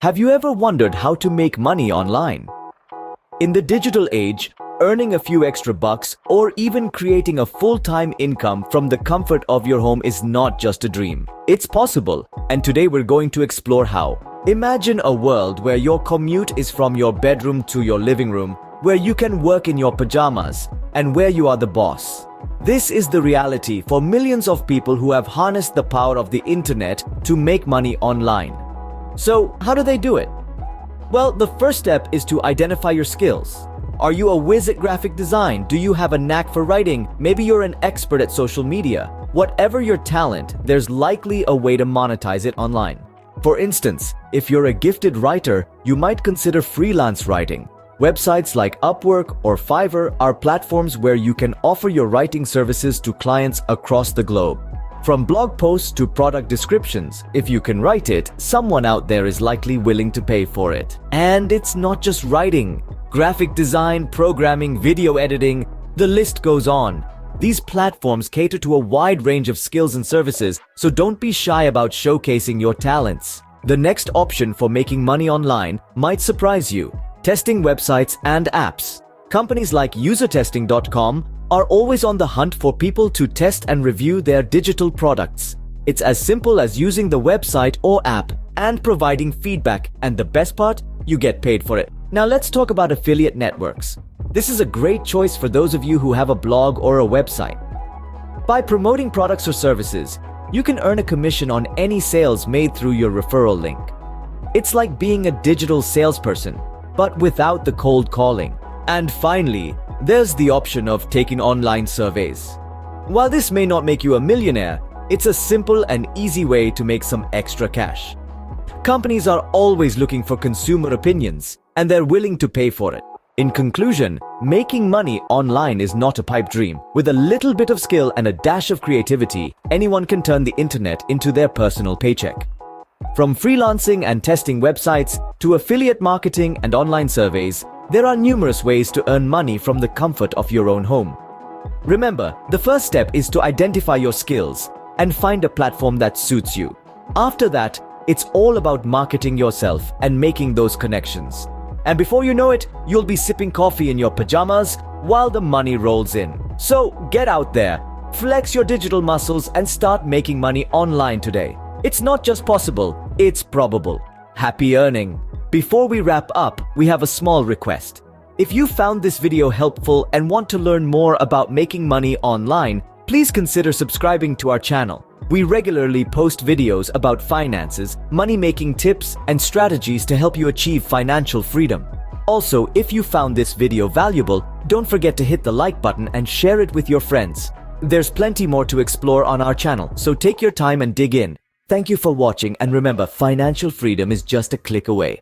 Have you ever wondered how to make money online? In the digital age, earning a few extra bucks or even creating a full-time income from the comfort of your home is not just a dream. It's possible, and today we're going to explore how. Imagine a world where your commute is from your bedroom to your living room, where you can work in your pajamas, and where you are the boss. This is the reality for millions of people who have harnessed the power of the internet to make money online. So, how do they do it? Well, the first step is to identify your skills. Are you a whiz at graphic design? Do you have a knack for writing? Maybe you're an expert at social media. Whatever your talent, there's likely a way to monetize it online. For instance, if you're a gifted writer, you might consider freelance writing. Websites like Upwork or Fiverr are platforms where you can offer your writing services to clients across the globe. From blog posts to product descriptions, if you can write it, someone out there is likely willing to pay for it. And it's not just writing. Graphic design, programming, video editing, the list goes on. These platforms cater to a wide range of skills and services, so don't be shy about showcasing your talents. The next option for making money online might surprise you: testing websites and apps. Companies like usertesting.com are always on the hunt for people to test and review their digital products. It's as simple as using the website or app and providing feedback, and the best part, you get paid for it. Now let's talk about affiliate networks. This is a great choice for those of you who have a blog or a website. By promoting products or services, you can earn a commission on any sales made through your referral link. It's like being a digital salesperson, but without the cold calling. And finally, there's the option of taking online surveys. While this may not make you a millionaire, it's a simple and easy way to make some extra cash. Companies are always looking for consumer opinions, and they're willing to pay for it. In conclusion, making money online is not a pipe dream. With a little bit of skill and a dash of creativity, anyone can turn the internet into their personal paycheck. From freelancing and testing websites to affiliate marketing and online surveys, there are numerous ways to earn money from the comfort of your own home. Remember, the first step is to identify your skills and find a platform that suits you. After that, it's all about marketing yourself and making those connections. And before you know it, you'll be sipping coffee in your pajamas while the money rolls in. So get out there, flex your digital muscles, and start making money online today. It's not just possible, it's probable. Happy earning! Before we wrap up, we have a small request. If you found this video helpful and want to learn more about making money online, please consider subscribing to our channel. We regularly post videos about finances, money-making tips, and strategies to help you achieve financial freedom. Also, if you found this video valuable, don't forget to hit the like button and share it with your friends. There's plenty more to explore on our channel, so take your time and dig in. Thank you for watching, and remember, financial freedom is just a click away.